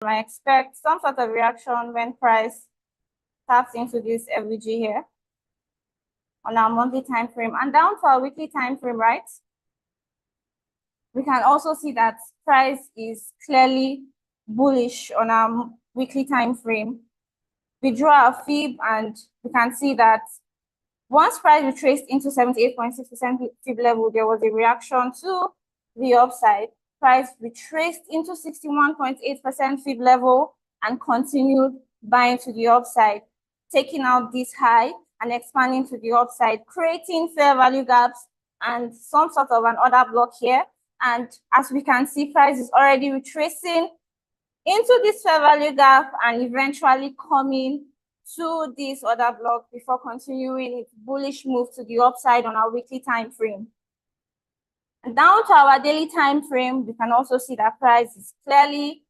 I expect some sort of reaction when price taps into this FVG here on our monthly time frame and down to our weekly time frame, right? We can also see that price is clearly bullish on our weekly time frame. We draw our fib and we can see that once price retraced into 78.6% fib level, there was a reaction to the upside. Price retraced into 61.8% fib level and continued buying to the upside, taking out this high and expanding to the upside, creating fair value gaps and some sort of an order block here. And as we can see, price is already retracing into this fair value gap and eventually coming to this order block before continuing its bullish move to the upside on our weekly time frame. And down to our daily time frame, we can also see that price is clearly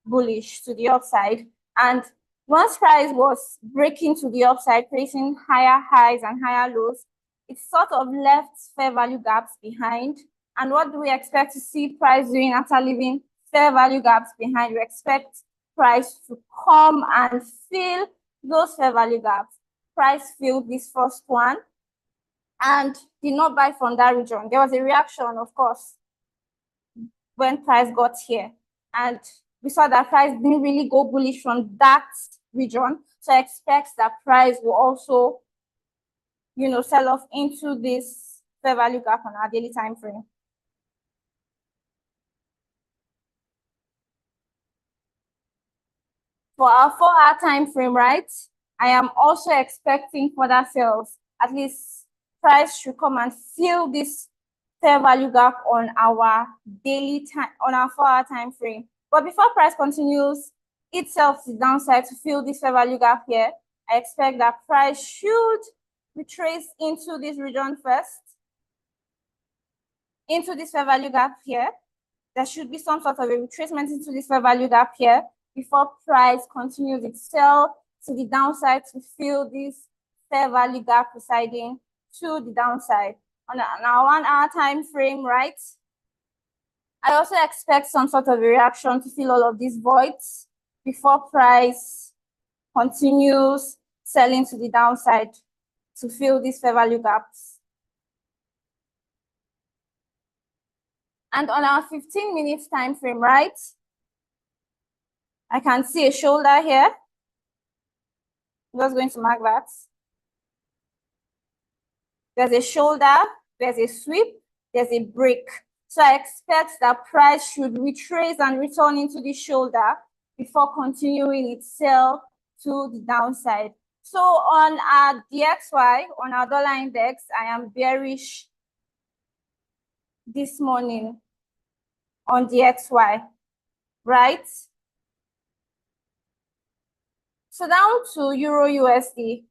bullish to the upside. And once price was breaking to the upside, placing higher highs and higher lows, it sort of left fair value gaps behind. And what do we expect to see price doing after leaving fair value gaps behind? We expect price to come and fill those fair value gaps. Price filled this first one and did not buy from that region. There was a reaction, of course, when price got here. And we saw that price didn't really go bullish from that region. So I expect that price will also, sell off into this fair value gap on our daily time frame. For our 4-hour time frame, right, I am also expecting further sales. At least price should come and fill this fair value gap on our daily time, on our 4-hour time frame. But before price continues itself to the downside to fill this fair value gap here, I expect that price should retrace into this region first, into this fair value gap here. There should be some sort of a retracement into this fair value gap here before price continues its sell to the downside to fill this fair value gap residing to the downside. On our 1-hour time frame, right, I also expect some sort of a reaction to fill all of these voids before price continues selling to the downside to fill these fair value gaps. And on our 15 minutes time frame, right, I can see a shoulder here. I'm just going to mark that. There's a shoulder, there's a sweep, there's a break. So I expect that price should retrace and return into the shoulder before continuing its sell to the downside. So on our DXY, on our dollar index, I am bearish this morning on DXY, right? So down to Euro USD.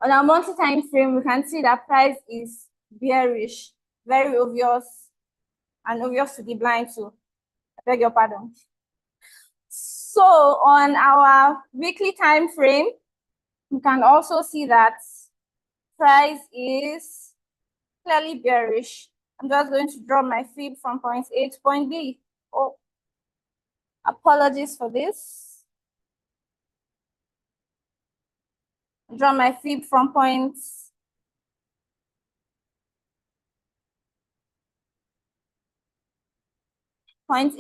On our monthly time frame, we can see that price is bearish, very obvious, and obvious to the blind too. I beg your pardon. So on our weekly time frame, we can also see that price is clearly bearish. I'm just going to draw my fib from point A to point B. Oh, apologies for this. Draw my fib from point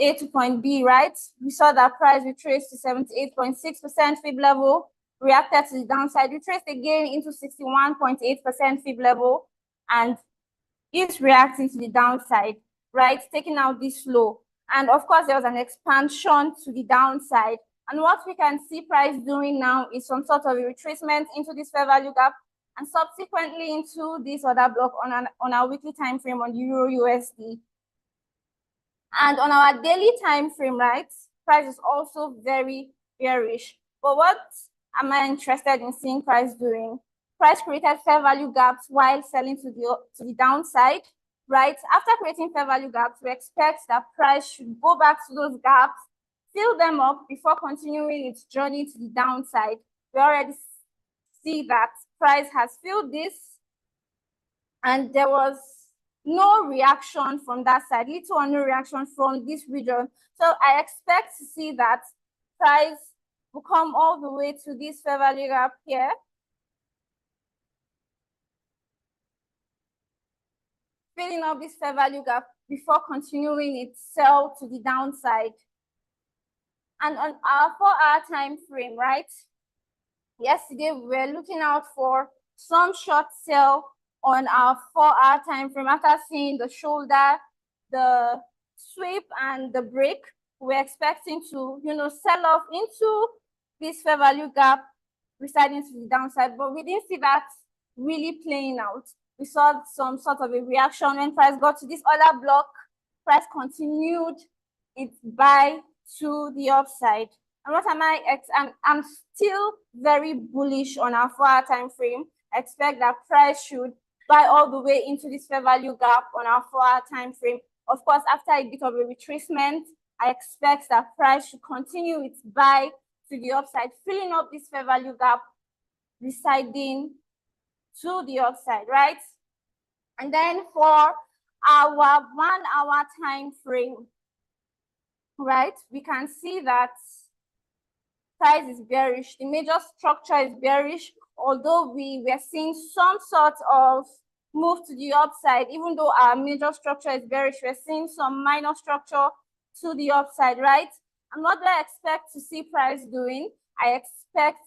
A to point B, right? We saw that price retraced to 78.6% fib level, reacted to the downside, retraced again into 61.8% fib level, and is reacting to the downside, right? Taking out this low. And of course, there was an expansion to the downside. And what we can see price doing now is some sort of a retracement into this fair value gap and subsequently into this other block on our weekly time frame on Euro USD. And on our daily time frame, right, price is also very bearish. But what am I interested in seeing price doing? Price created fair value gaps while selling to the downside, right? After creating fair value gaps, we expect that price should go back to those gaps, fill them up before continuing its journey to the downside. We already see that price has filled this And there was no reaction from that side, little or no reaction from this region. So I expect to see that price will come all the way to this fair value gap here. Filling up this fair value gap before continuing its sell to the downside. And on our 4-hour time frame, right? Yesterday, we were looking out for some short sell on our 4-hour time frame after seeing the shoulder, the sweep, and the break. We're expecting to, sell off into this fair value gap residing to the downside, but we didn't see that really playing out. We saw some sort of a reaction when price got to this other block. Price continued its buy to the upside. And what am I? I'm still very bullish on our 4-hour time frame. I expect that price should buy all the way into this fair value gap on our 4-hour time frame. Of course, after a bit of a retracement, I expect that price should continue its buy to the upside, filling up this fair value gap, residing to the upside, right? And then for our 1-hour time frame, right, we can see that price is bearish. The major structure is bearish, although we were seeing some sort of move to the upside. Even though our major structure is bearish, we're seeing some minor structure to the upside, right? And what do I expect to see price doing? I expect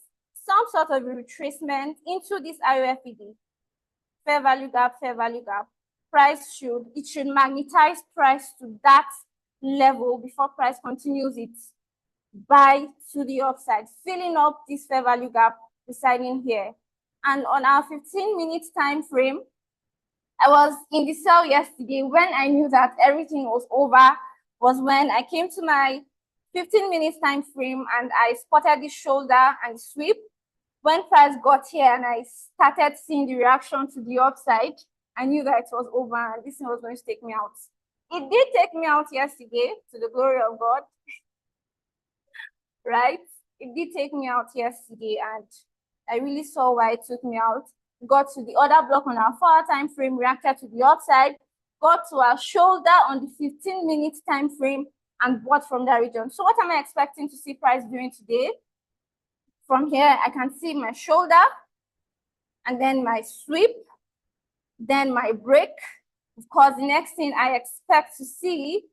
some sort of a retracement into this IOFED. Fair value gap, fair value gap. Price should magnetize price to that level before price continues its buy to the upside, filling up this fair value gap residing here. And on our 15-minute time frame, I was in the sell yesterday. When I knew that everything was over was when I came to my 15-minute time frame and I spotted the shoulder and sweep. When price got here and I started seeing the reaction to the upside, I knew that it was over and this thing was going to take me out. It did take me out yesterday, to the glory of God, right? It did take me out yesterday and I really saw why it took me out. Got to the other block on our 4-hour time frame, reacted to the upside, got to our shoulder on the 15-minute time frame and bought from that region. So what am I expecting to see price doing today? From here, I can see my shoulder and then my sweep, then my break. Of course, the next thing I expect to see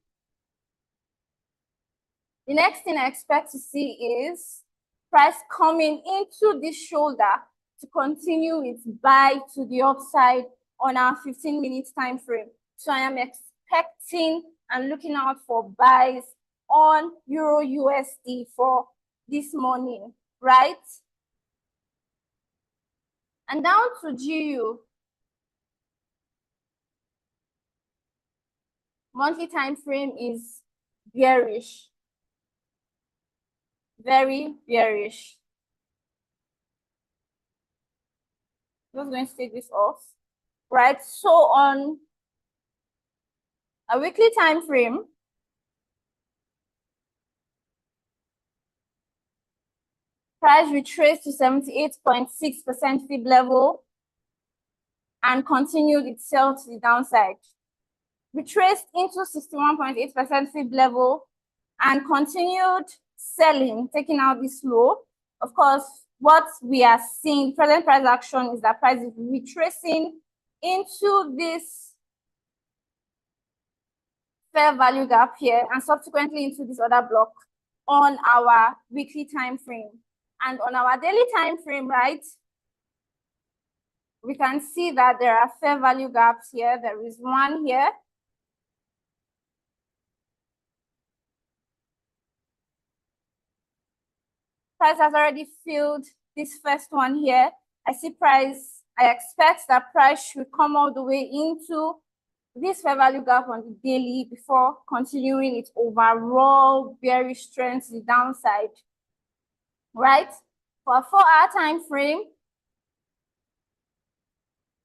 is price coming into this shoulder to continue its buy to the upside on our 15-minute time frame. So I am expecting and looking out for buys on Euro USD for this morning, right? And down to GU. Monthly time frame is bearish. Very bearish. I'm just going to take this off, right? So on a weekly time frame, price retraced to 78.6% fib level and continued its sell to the downside. Retraced into 61.8% fib level and continued selling, taking out this low. Of course, what we are seeing, present price action, is that price is retracing into this fair value gap here and subsequently into this other block on our weekly time frame. And on our daily time frame, right, we can see that there are fair value gaps here. There is one here. Price has already filled this first one here. I expect that price should come all the way into this fair value gap on the daily before continuing its overall bearish trend to the downside, right? For a 4-hour time frame,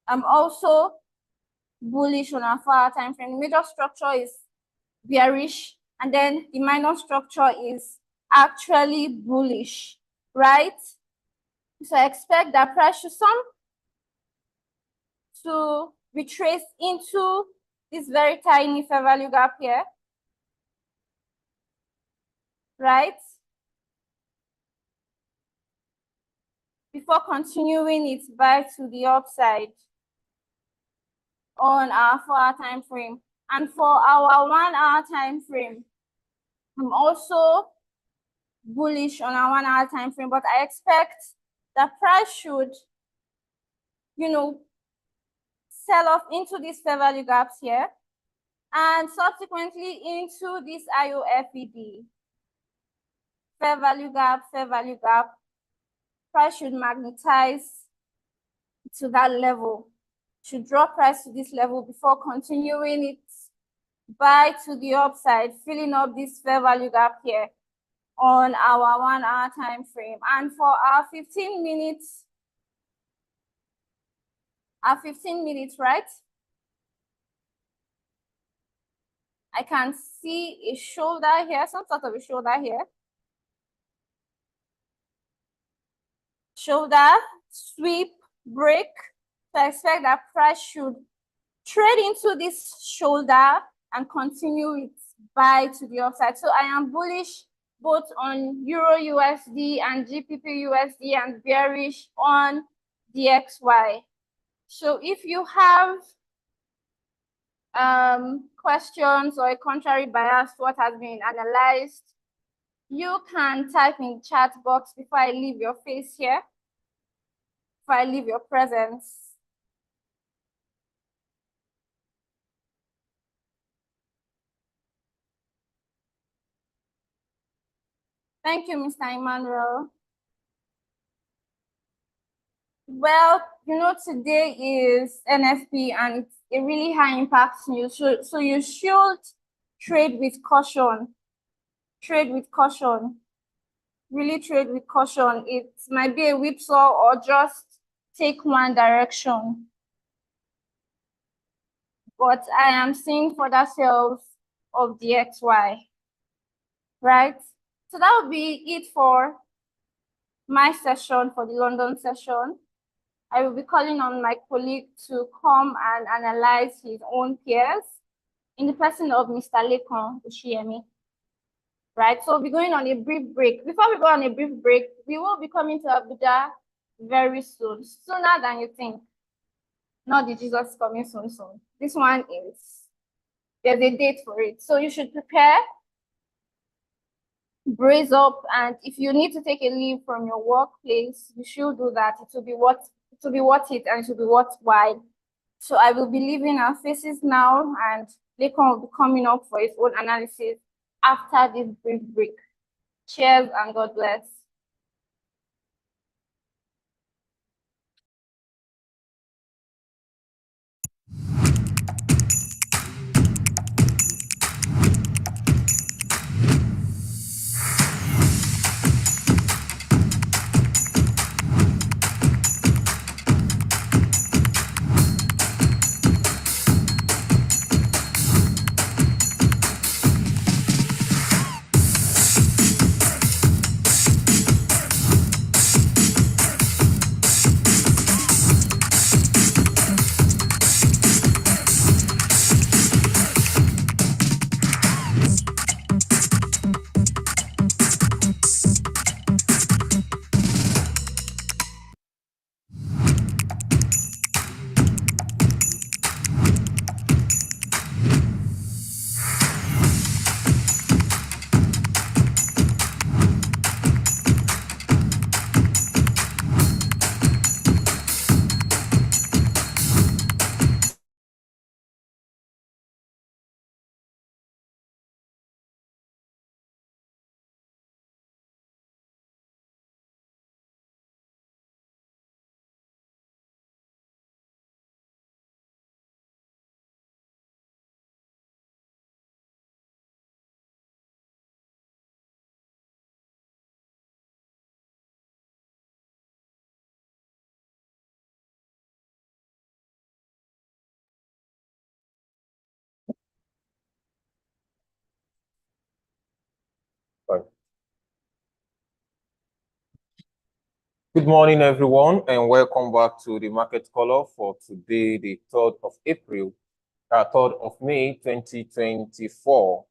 I'm also bullish on our 4-hour time frame. The major structure is bearish, and then the minor structure is actually bullish, right? So I expect that price should retrace into this very tiny fair value gap here, right? Before continuing its buy to the upside on our 4-hour time frame. And for our 1-hour time frame, I'm also bullish on our 1-hour time frame, but I expect the price should, sell off into these fair value gaps here and subsequently into this IOFED. Fair value gap, price should magnetize to that level, should drop price to this level before continuing its buy to the upside, filling up this fair value gap here on our 1-hour time frame. And for our 15 minutes, right? I can see a shoulder here, some sort of a shoulder here. Shoulder, sweep, break. So I expect that price should trade into this shoulder and continue its buy to the upside. So I am bullish both on Euro USD and GBP USD and bearish on DXY. So if you have questions or a contrary bias to what has been analyzed, you can type in the chat box before I leave your face here, before I leave your presence. Thank you, Mr. Emmanuel. Well, today is NFP and it's a really high impact news. So you should trade with caution. Trade with caution. Really trade with caution. It might be a whipsaw or just take one direction. But I am seeing further sales of the XY. Right? So that would be it for my session, for the London session. I will be calling on my colleague to come and analyze his own peers in the person of Mr. Lekon Ejimi. Right, so we'll be going on a brief break. Before we go on a brief break, we will be coming to Abuja very soon, sooner than you think. Not the Jesus coming soon. This one there's a date for it. So you should prepare, brace up, and if you need to take a leave from your workplace, you should do that. It will be worth it and it will be worthwhile. So I will be leaving our faces now, and Lekon will be coming up for his own analysis after this brief break. Cheers and God bless. Good morning, everyone, and welcome back to the Market Color for today, the 3rd of April, 3rd of May, 2024.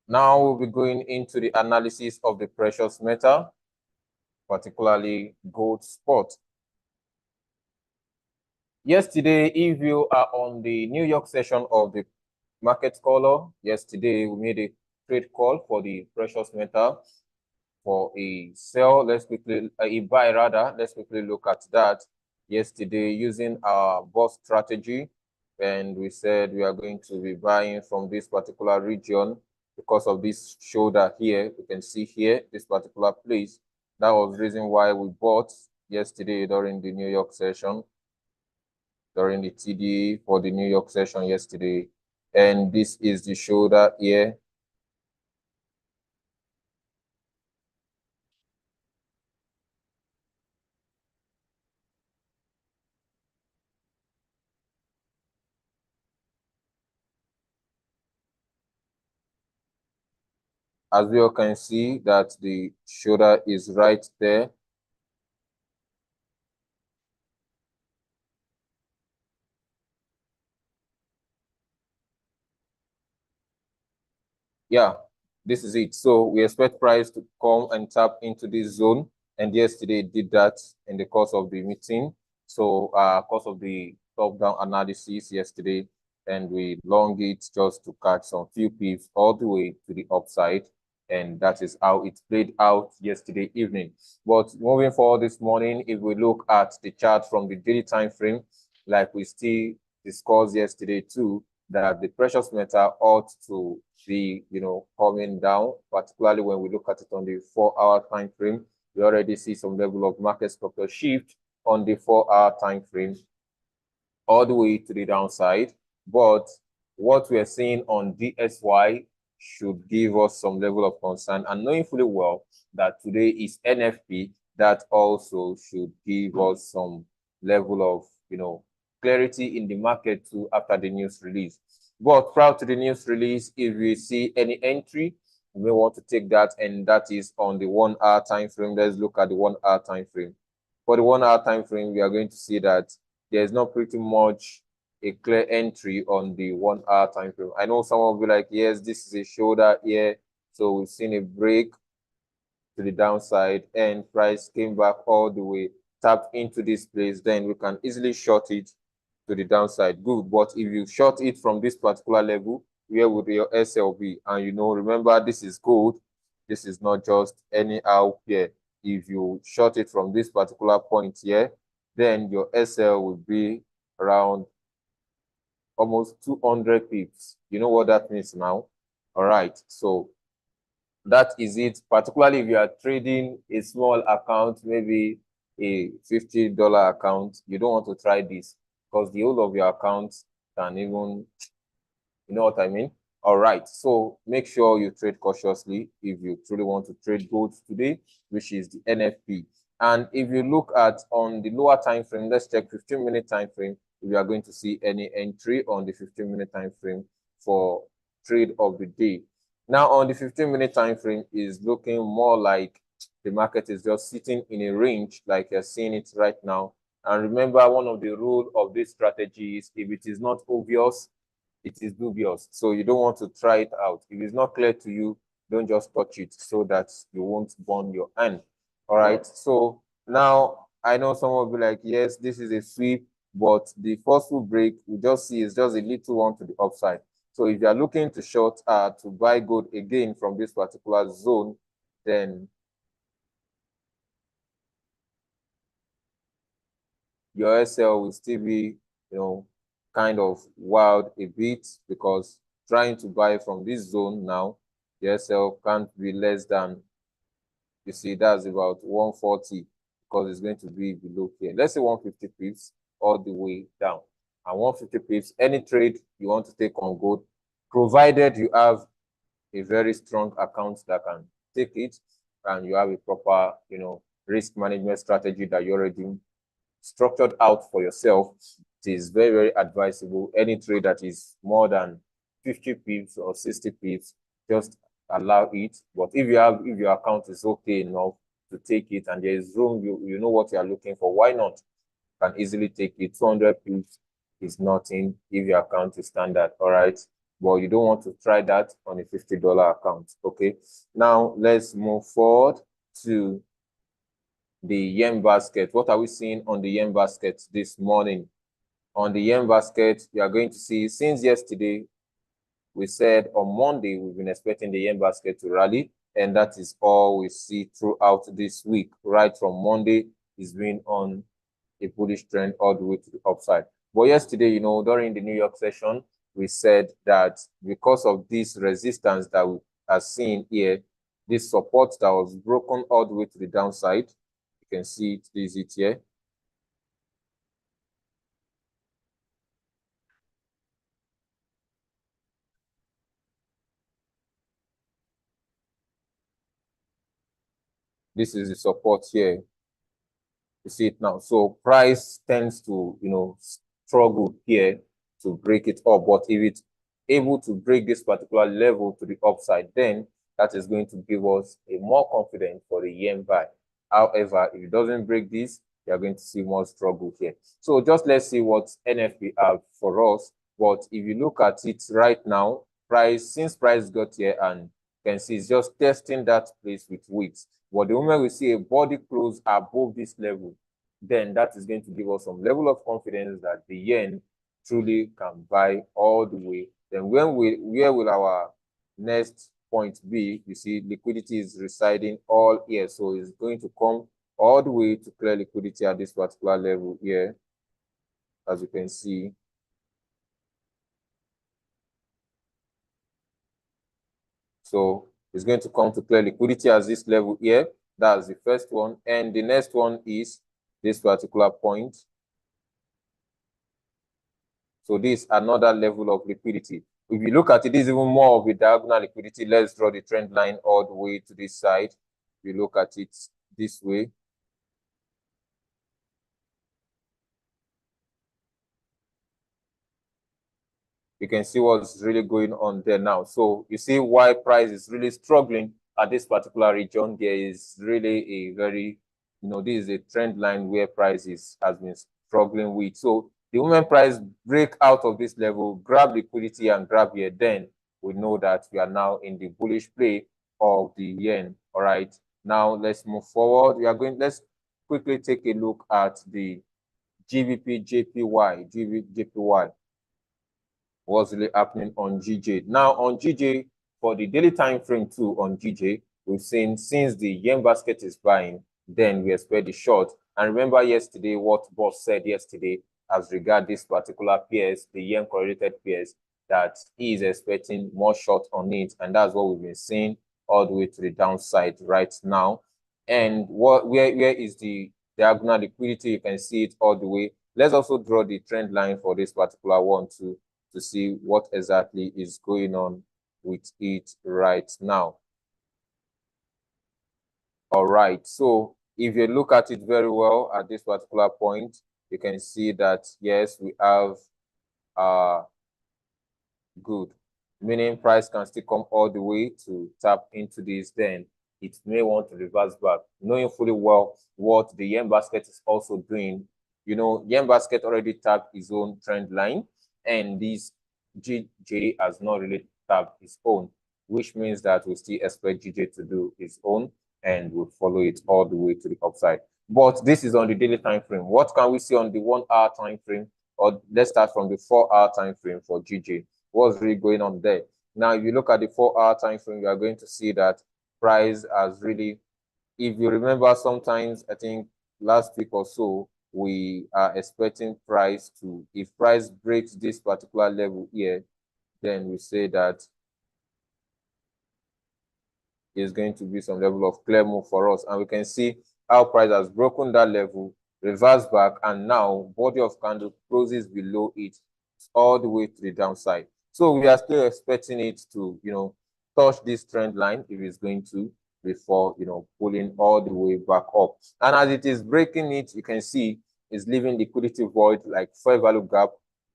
Now we'll be going into the analysis of the precious metal, particularly gold spot. Yesterday, if you are on the New York session of the Market Color, yesterday we made a trade call for the precious metal for a sell. Let's quickly, a buy rather. Let's quickly look at that. Yesterday, using our boss strategy, and we said we are going to be buying from this particular region because of this shoulder here. You can see here, this particular place. That was the reason why we bought yesterday during the New York session, during the TD for the New York session yesterday. And this is the shoulder here. As you can see that the shoulder is right there. Yeah, this is it. So we expect price to come and tap into this zone. And yesterday it did that in the course of the meeting. So course of the top-down analysis yesterday, and we long it just to catch some few pips all the way to the upside. And that is how it played out yesterday evening. But moving forward this morning, if we look at the chart from the daily time frame, like we still discussed yesterday too, that the precious metal ought to be, coming down, particularly when we look at it on the 4-hour time frame. We already see some level of market structure shift on the 4-hour time frame all the way to the downside. But what we are seeing on DSY should give us some level of concern, and knowing fully well that today is NFP, that also should give us some level of, clarity in the market too after the news release. But prior to the news release, if we see any entry, we may want to take that, and that is on the 1-hour time frame. Let's look at the 1-hour time frame. For the 1-hour time frame, we are going to see that there's not pretty much a clear entry on the 1-hour time frame. I know someone will be like, yes, this is a shoulder here. So we've seen a break to the downside, and price came back all the way, tapped into this place. Then we can easily short it to the downside. Good. But if you short it from this particular level, where would your SL be? And remember, this is gold. This is not just anyhow here. If you short it from this particular point here, then your SL will be around almost 200 pips. You know what that means now? All right. So that is it, particularly if you are trading a small account, maybe a $50 account. You don't want to try this because the whole of your account can even, you know what I mean? All right, so make sure you trade cautiously if you truly want to trade gold today, which is the NFP. And if you look at on the lower time frame, let's check 15-minute time frame. If you are going to see any entry on the 15-minute time frame for trade of the day. Now on the 15-minute time frame is looking more like the market is just sitting in a range like you're seeing it right now. And remember, one of the rules of this strategy is if it is not obvious, it is dubious. So you don't want to try it out. If it's not clear to you, don't just touch it so that you won't burn your hand. All right. So now I know someone will be like, yes, this is a sweep, but the forceful break we just see is just a little one to the upside. So if you are looking to short to buy gold again from this particular zone, then your SL will still be, kind of wild a bit, because trying to buy from this zone now, the SL can't be less than, you see, that's about 140, because it's going to be below here. Let's say 150 pips all the way down. And 150 pips, any trade you want to take on gold, provided you have a very strong account that can take it, and you have a proper, risk management strategy that you already structured out for yourself, it is very, very advisable. Any trade that is more than 50 pips or 60 pips, just allow it. But if your account is okay enough, to take it, and there is room, you know what you are looking for, why not? You can easily take it. 200 pips is nothing if your account is standard, all right? But you don't want to try that on a $50 account, okay? Now, let's move forward to the yen basket. What are we seeing on the yen basket this morning? On the yen basket, you are going to see, since yesterday, we said on Monday, we've been expecting the yen basket to rally, and that is all we see throughout this week. Right from Monday, it's been on a bullish trend all the way to the upside. But yesterday, you know, during the New York session, we said that because of this resistance that we are seeing here, this support that was broken all the way to the downside, you can see it, this is it here. This is the support here. You see it now. So price tends to, you know, struggle here to break it up. But if it's able to break this particular level to the upside, then that is going to give us a more confidence for the yen buy. However, if it doesn't break this, you are going to see more struggle here. So just let's see what NFP have for us. But if you look at it right now, since price got here, and you can see it's just testing that place with wicks. But the moment we see a body close above this level, then that is going to give us some level of confidence that the yen truly can buy all the way. Then where will our next point be? You see, liquidity is residing all here. So it's going to come all the way to clear liquidity at this particular level here, as you can see. So it's going to come to clear liquidity at this level here. That's the first one. And the next one is this particular point. So this is another level of liquidity. If you look at it, this is even more of a diagonal liquidity. Let's draw the trend line all the way to this side. If you look at it this way, you can see what's really going on there now. So you see why price is really struggling at this particular region. There is really a very, you know, this is a trend line where price has been struggling with. So the moment price break out of this level, grab liquidity and grab here, then we know that we are now in the bullish play of the yen. All right. Now let's move forward. Let's quickly take a look at the GBP JPY. What's really happening on GJ. Now on GJ, for the daily time frame too on GJ, we've seen since the yen basket is buying, then we expect the short. And remember yesterday what boss said yesterday as regard this particular pairs, the yen correlated pairs, that he is expecting more short on it. And that's what we've been seeing all the way to the downside right now. And where is the diagonal liquidity? You can see it all the way. Let's also draw the trend line for this particular one too, to see what exactly is going on with it right now. All right, so if you look at it very well at this particular point, you can see that yes, we have good, meaning price can still come all the way to tap into this, then it may want to reverse back, knowing fully well what the yen basket is also doing. You know, yen basket already tapped its own trend line, and this GJ has not really tapped its own, which means that we still expect GJ to do its own, and we'll follow it all the way to the upside. But this is on the daily time frame. What can we see on the 1 hour time frame? Or let's start from the 4 hour time frame for GJ. What's really going on there? Now, if you look at the 4 hour time frame, you are going to see that price has really, if you remember, sometimes I think last week or so, we are expecting price to, if price breaks this particular level here, then we say that is going to be some level of clear move for us. And we can see how price has broken that level, reversed back, and now body of candle closes below it all the way to the downside. So we are still expecting it to, you know, touch this trend line if it's going to, before, you know, pulling all the way back up. And as it is breaking it, you can see it's leaving liquidity void, like fair value gap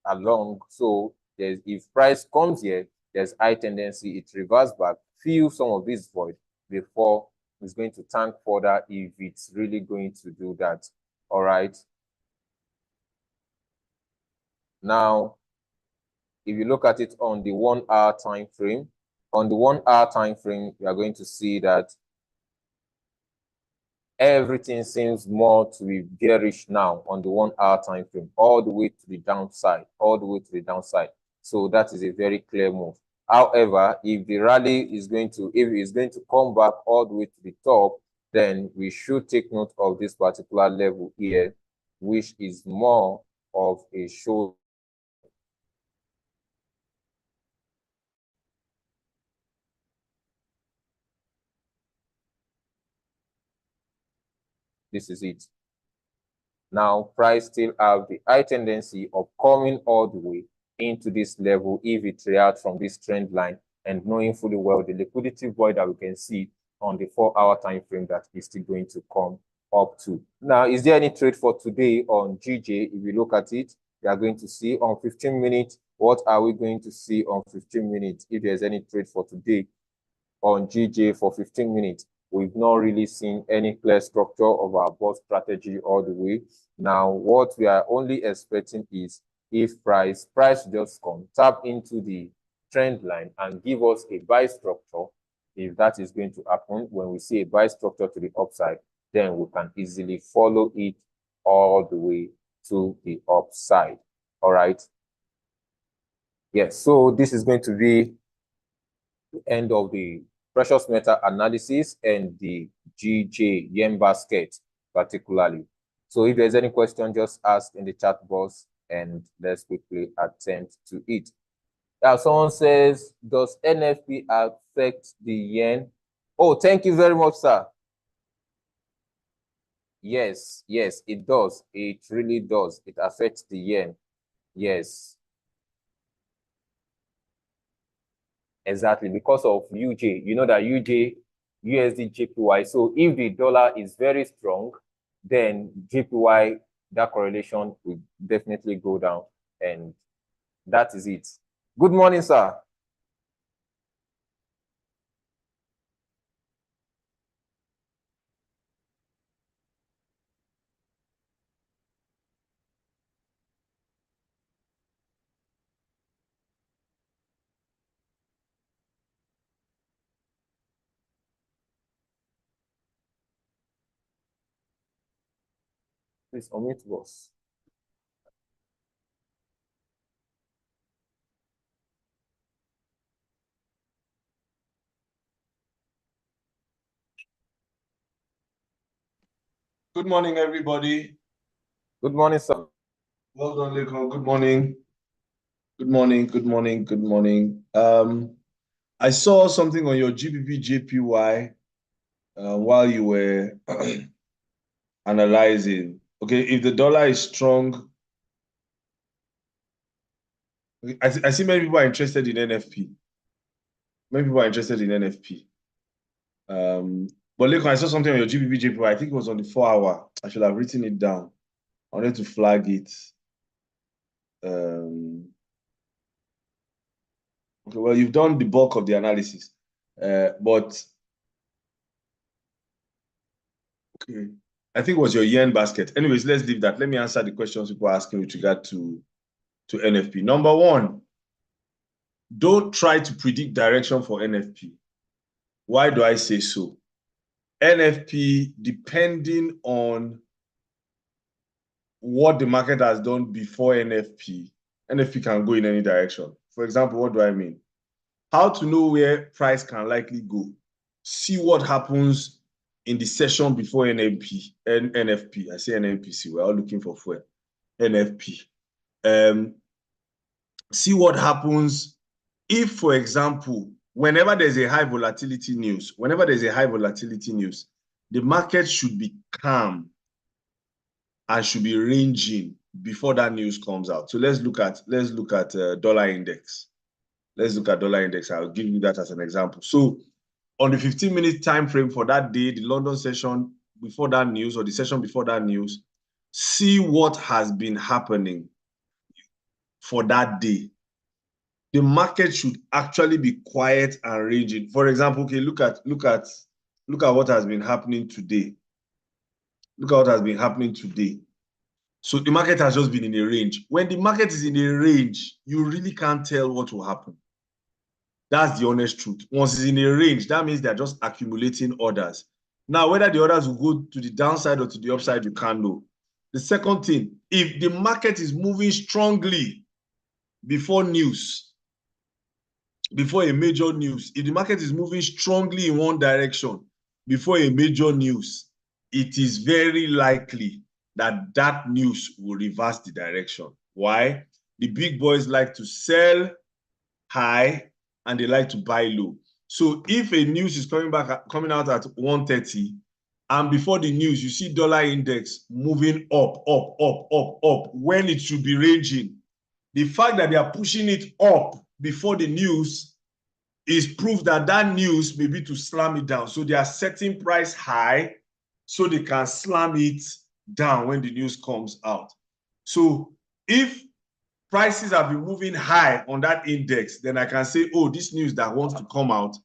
along. So if price comes here, there's high tendency it reverse back, fill some of this void before is going to tank further if it's really going to do that. All right. Now, if you look at it on the 1 hour time frame, on the 1 hour time frame, you are going to see that everything seems more to be bearish now on the 1 hour time frame, all the way to the downside, all the way to the downside. So that is a very clear move. However, if the rally is going to, if it's going to come back all the way to the top, then we should take note of this particular level here, which is more of a show. This is it. Now, price still have the high tendency of coming all the way into this level if it reacts from this trend line, and knowing fully well the liquidity void that we can see on the 4 hour time frame that is still going to come up to. Now, is there any trade for today on GJ? If you look at it, you are going to see on 15 minutes. What are we going to see on 15 minutes? If there's any trade for today on GJ for 15 minutes, we've not really seen any clear structure of our board strategy all the way. Now, what we are only expecting is if price just come, tap into the trend line and give us a buy structure. If that is going to happen, when we see a buy structure to the upside, then we can easily follow it all the way to the upside. All right. Yes, so this is going to be the end of the precious metal analysis and the GJ yen basket particularly. So if there's any question, just ask in the chat box and let's quickly attend to it. Now, someone says, does NFP affect the yen? Oh, thank you very much, sir. Yes, it does. It really does. It affects the yen. Yes. Exactly, because of UJ. You know that UJ, USD JPY. So if the dollar is very strong, then JPY, that correlation will definitely go down. And that is it. Good morning, sir. Please unmute boss. Good morning, everybody. Good morning, sir. Well done, Lekon. Good morning. Good morning, good morning, good morning. I saw something on your GBP JPY while you were analyzing. Okay, if the dollar is strong, I see many people are interested in NFP. Many people are interested in NFP. But Lekon, I saw something on your GBP JPY. I think it was on the 4 hour. I should have written it down. I wanted to flag it. Okay, well, you've done the bulk of the analysis, but okay, I think it was your yen basket. Anyways, let's leave that. Let me answer the questions people are asking with regard to NFP. Number one, don't try to predict direction for NFP. Why do I say so? NFP, depending on what the market has done before NFP can go in any direction. For example, what do I mean? How to know where price can likely go? See what happens in the session before NFP. I say NNPC, we're all looking for fuel. NFP. See what happens if, for example, whenever there's a high volatility news, the market should be calm and should be ranging before that news comes out. So let's look at dollar index. Let's look at dollar index. I'll give you that as an example. So on the 15-minute time frame for that day, the London session before that news or the session before that news, see what has been happening for that day. The market should actually be quiet and ranging. For example, okay, look at Look at what has been happening today. Look at what has been happening today. So the market has just been in a range. When the market is in a range, you really can't tell what will happen. That's the honest truth. Once it's in a range, that means they're just accumulating orders. Now, whether the orders will go to the downside or to the upside, you can't know. The second thing, if the market is moving strongly before news, before a major news, if the market is moving strongly in one direction before a major news, it is very likely that that news will reverse the direction. Why? The big boys like to sell high and they like to buy low. So if a news is coming out at 130, and before the news, you see dollar index moving up, when it should be ranging. The fact that they are pushing it up before the news is proof that that news may be to slam it down. So they are setting price high so they can slam it down when the news comes out. So if prices have been moving high on that index, then I can say, oh, this news that wants to come out,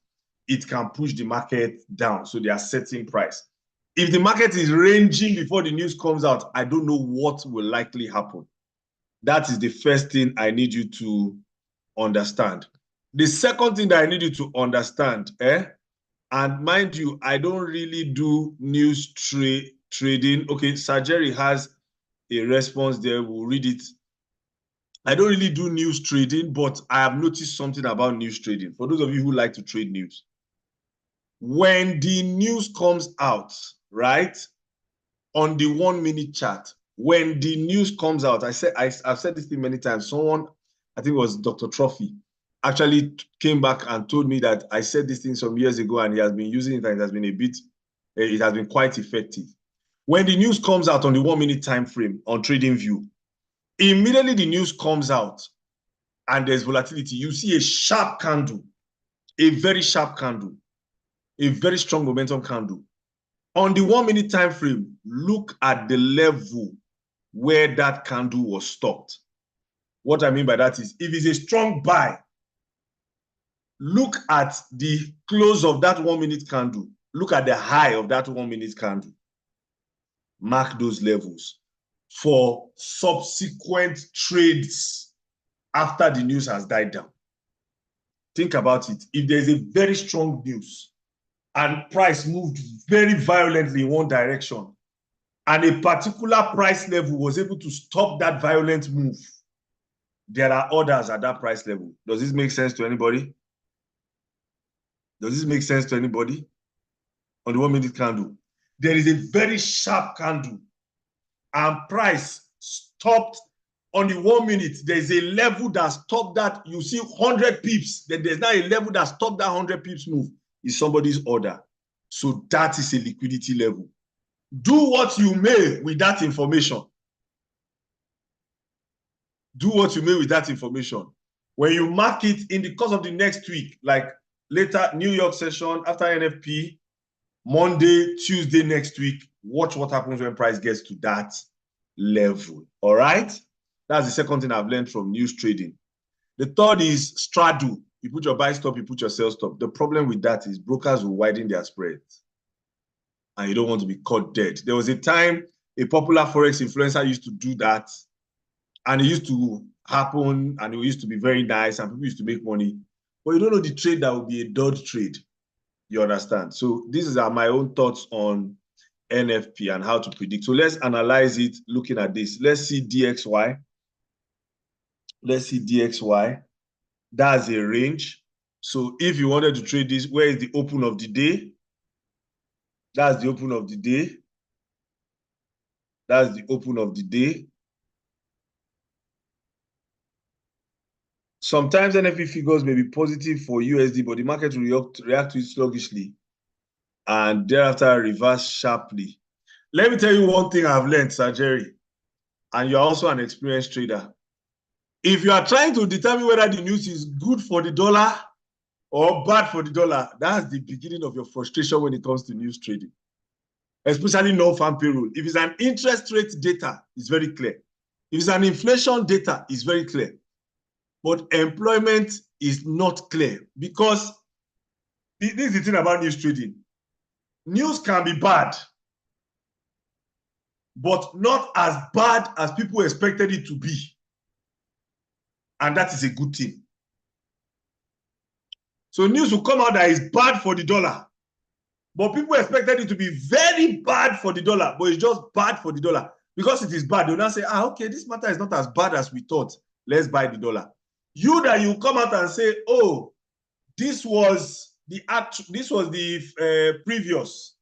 it can push the market down. So they are setting price. If the market is ranging before the news comes out, I don't know what will likely happen. That is the first thing I need you to understand. The second thing that I need you to understand, and mind you, I don't really do news trading. Okay, Sajeri has a response there. We'll read it. I don't really do news trading, but I have noticed something about news trading. For those of you who like to trade news, when the news comes out, right, on the 1 minute chart, when the news comes out, I've said this thing many times. Someone, I think it was Dr. Trophy, actually came back and told me that I said this thing some years ago and he has been using it and it has been quite effective. When the news comes out on the 1 minute time frame on TradingView, immediately the news comes out and there's volatility, you see a sharp candle, a very sharp candle, a very strong momentum candle. On the 1 minute time frame, look at the level where that candle was stopped. What I mean by that is, if it's a strong buy, look at the close of that 1 minute candle. Look at the high of that 1 minute candle. Mark those levels for subsequent trades after the news has died down. Think about it. If there's a very strong news and price moved very violently in one direction, and a particular price level was able to stop that violent move, there are orders at that price level. Does this make sense to anybody? Does this make sense to anybody? On the 1 minute candle, there is a very sharp candle and price stopped on the 1 minute. There's a level that stopped that. You see 100 pips, then there's now a level that stopped that 100 pips move. Is somebody's order. So that is a liquidity level. Do what you may with that information. Do what you may with that information. When you mark it in the course of the next week, like later New York session, after NFP, Monday, Tuesday next week, watch what happens when price gets to that level. All right? That's the second thing I've learned from news trading. The third is straddle. You put your buy stop, you put your sell stop. The problem with that is brokers will widen their spreads. And you don't want to be caught dead. There was a time a popular Forex influencer used to do that. And it used to happen, and it used to be very nice, and people used to make money. But you don't know the trade that will be a dud trade. You understand? So these are my own thoughts on NFP and how to predict. So let's analyze it looking at this. Let's see DXY. Let's see DXY. That's a range. So if you wanted to trade this, where is the open of the day? That's the open of the day. That's the open of the day. Sometimes NFP figures may be positive for USD, but the market will react to it sluggishly and thereafter reverse sharply. Let me tell you one thing I've learned, Sir Jerry, and you're also an experienced trader. If you are trying to determine whether the news is good for the dollar or bad for the dollar, that's the beginning of your frustration when it comes to news trading, especially non-farm payroll. If it's an interest rate data, it's very clear. If it's an inflation data, it's very clear. But employment is not clear, because this is the thing about news trading. news can be bad, but not as bad as people expected it to be. And that is a good thing. So news will come out that is bad for the dollar, but people expected it to be very bad for the dollar, but it's just bad for the dollar. Because it is bad, they'll now say, okay, this matter is not as bad as we thought. Let's buy the dollar. You come out and say, oh, this was the previous.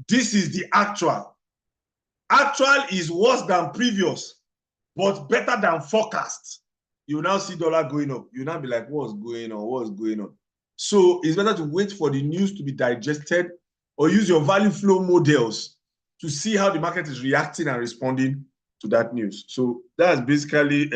This is the actual. Actual is worse than previous, but better than forecast. You now see dollar going up. You now be like, what's going on? What's going on? So it's better to wait for the news to be digested or use your value flow models to see how the market is reacting and responding to that news. So that's basically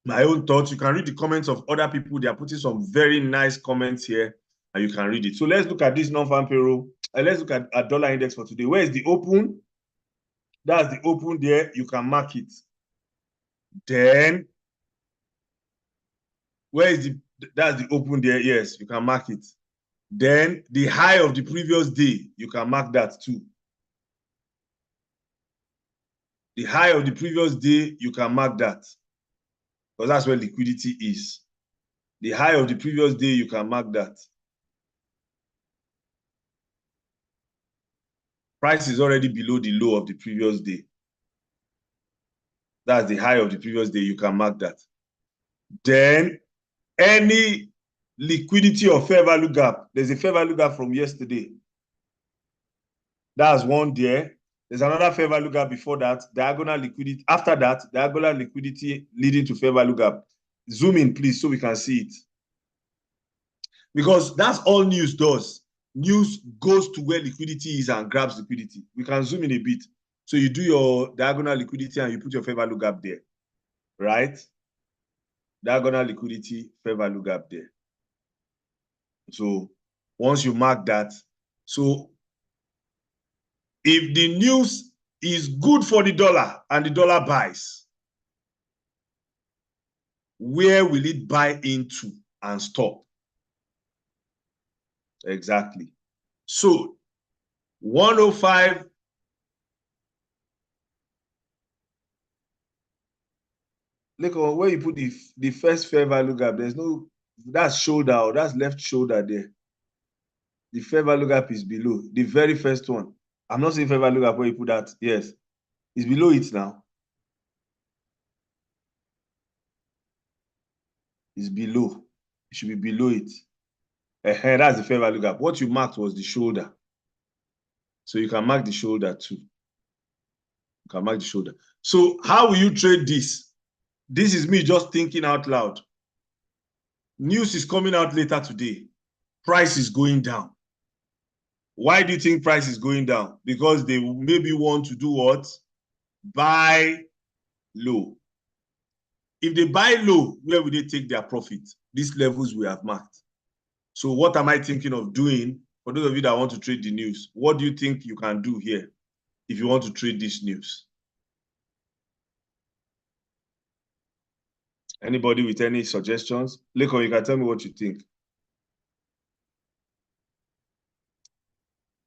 my own thoughts. You can read the comments of other people. They are putting some very nice comments here, and you can read it. So let's look at this non-farm payroll. Let's look at dollar index for today. Where is the open? That's the open there. You can mark it. Then, where is that's the open there? Yes, you can mark it. Then the high of the previous day, you can mark that too. The high of the previous day, you can mark that. Because that's where liquidity is. The high of the previous day, you can mark that. Price is already below the low of the previous day. That's the high of the previous day, you can mark that. Then any liquidity or fair value gap, there's a fair value gap from yesterday. That's one there. There's another fair value gap before that, diagonal liquidity. After that, diagonal liquidity leading to fair value gap. Zoom in, please, so we can see it. Because that's all news does. News goes to where liquidity is and grabs liquidity. We can zoom in a bit. So you do your diagonal liquidity and you put your fair value gap there, right? Diagonal liquidity, fair value gap there. So once you mark that, so if the news is good for the dollar and the dollar buys, where will it buy into and stop? Exactly. So 105. Look on where you put the first fair value gap. There's no, that's shoulder or that's left shoulder there. The fair value gap is below the very first one. I'm not saying fair value gap where you put that. Yes, it's below it now. It's below. It should be below it. That's the fair value gap. What you marked was the shoulder. So you can mark the shoulder too. You can mark the shoulder. So how will you trade this? This is me just thinking out loud. News is coming out later today. Price is going down. Why do you think price is going down? Because they maybe want to do what? Buy low. If they buy low, where will they take their profit? These levels we have marked. So what am I thinking of doing? For those of you that want to trade the news, what do you think you can do here if you want to trade this news? Anybody with any suggestions? Lekon, you can tell me what you think.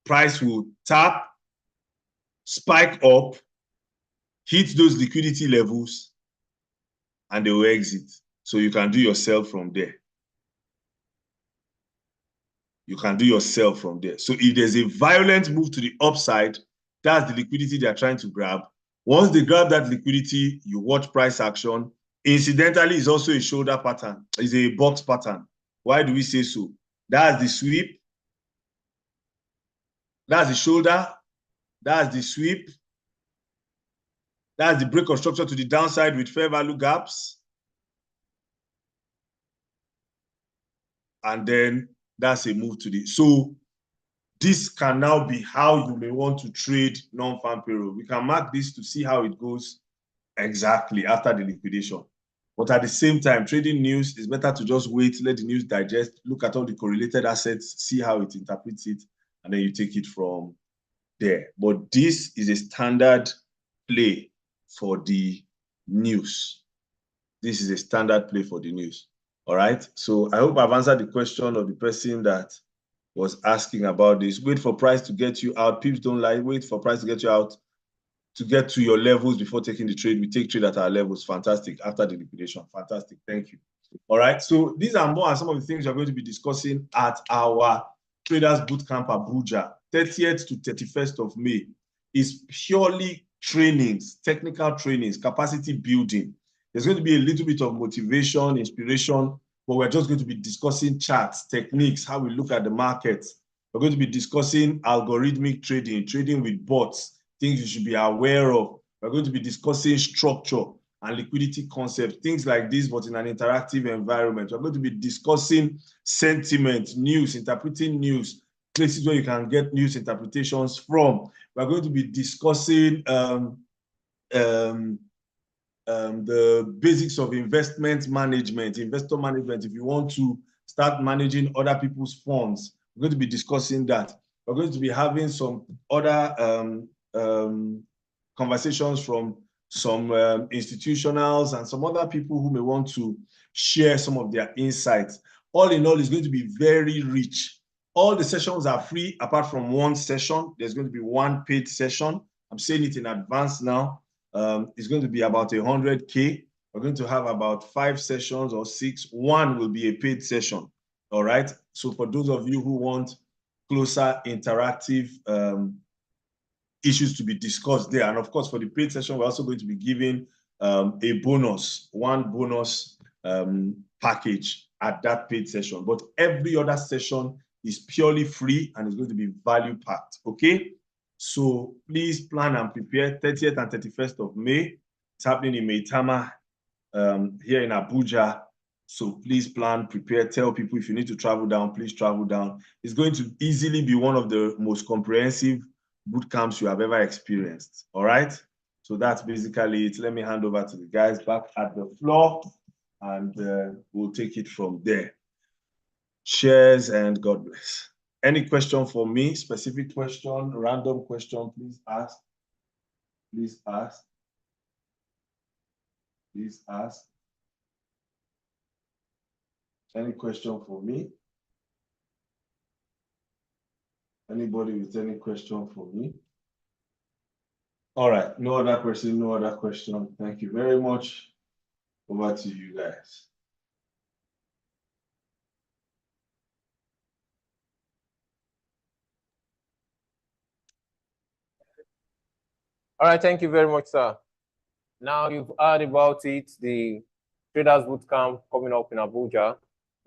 Price will tap, spike up, hit those liquidity levels, and they will exit. So you can do your sell from there. You can do your sell from there. So if there's a violent move to the upside, that's the liquidity they're trying to grab. Once they grab that liquidity, you watch price action. Incidentally, it's also a shoulder pattern. It's a box pattern. Why do we say so? That's the sweep. That's the shoulder. That's the sweep. That's the break of structure to the downside with fair value gaps. And then that's a move to the... So this can now be how you may want to trade non-farm payroll. We can mark this to see how it goes exactly after the liquidation. But at the same time, trading news is better to just wait, let the news digest, look at all the correlated assets, see how it interprets it, and then you take it from there. But this is a standard play for the news. This is a standard play for the news. All right. So I hope I've answered the question of the person that was asking about this. Wait for price to get you out. Pips don't lie. Wait for price to get you out to get to your levels before taking the trade. We take trade at our levels. Fantastic. After the liquidation. Fantastic. Thank you. All right. So these are more some of the things we're going to be discussing at our Traders Bootcamp Abuja. 30th to 31st of May is purely trainings, technical trainings, capacity building. There's going to be a little bit of motivation, inspiration, but we're just going to be discussing charts, techniques, how we look at the markets. We're going to be discussing algorithmic trading, trading with bots, things you should be aware of. We're going to be discussing structure and liquidity concepts, things like this, but in an interactive environment. We're going to be discussing sentiment, news, interpreting news, places where you can get news interpretations from. We're going to be discussing the basics of investment management, investor management. If you want to start managing other people's funds, we're going to be discussing that. We're going to be having some other conversations from some institutionals and some other people who may want to share some of their insights. All in all, it's going to be very rich. All the sessions are free apart from one session. There's going to be one paid session. I'm saying it in advance now. It's going to be about 100K. We're going to have about 5 sessions or 6. One will be a paid session. All right. So for those of you who want closer interactive issues to be discussed there, and of course for the paid session, we're also going to be giving a bonus, one bonus package at that paid session. But every other session is purely free and is going to be value packed. Okay. So please plan and prepare. 30th and 31st of May. It's happening in Maitama here in Abuja. So please plan, prepare, tell people if you need to travel down, please travel down. It's going to easily be one of the most comprehensive boot camps you have ever experienced. All right. So that's basically it. Let me hand over to the guys back at the floor and we'll take it from there. Cheers and God bless. Any question for me? Specific question, random question, please ask. Please ask. Please ask. Any question for me? Anybody with any question for me? All right, no other person, no other question. Thank you very much. Over to you guys. All right, thank you very much, sir. Now you've heard about it, the Traders Bootcamp coming up in Abuja.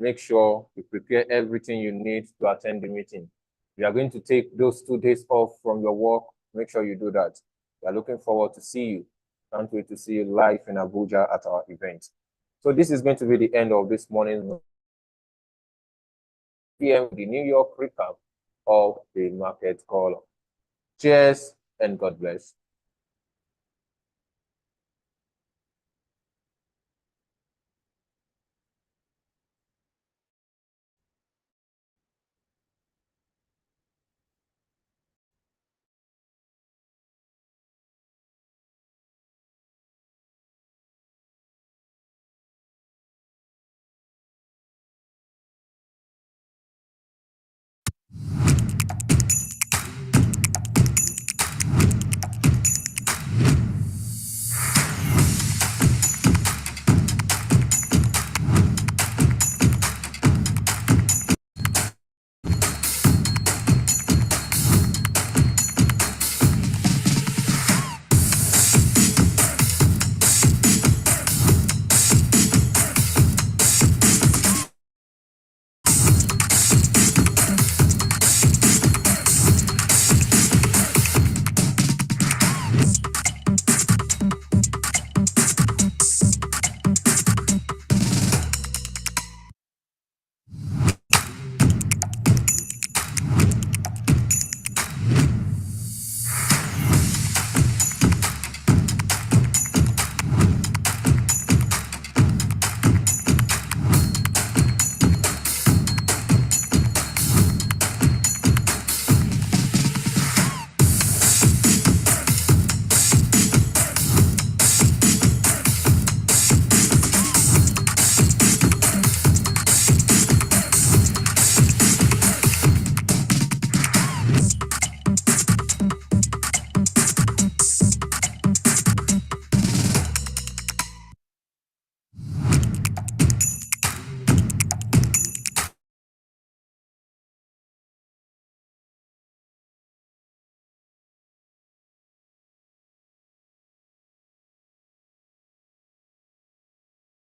Make sure you prepare everything you need to attend the meeting. You are going to take those 2 days off from your work. Make sure you do that. We are looking forward to see you. Can't wait to see you live in Abuja at our event. So this is going to be the end of this morning's PM, the New York recap of the market call. Cheers and God bless.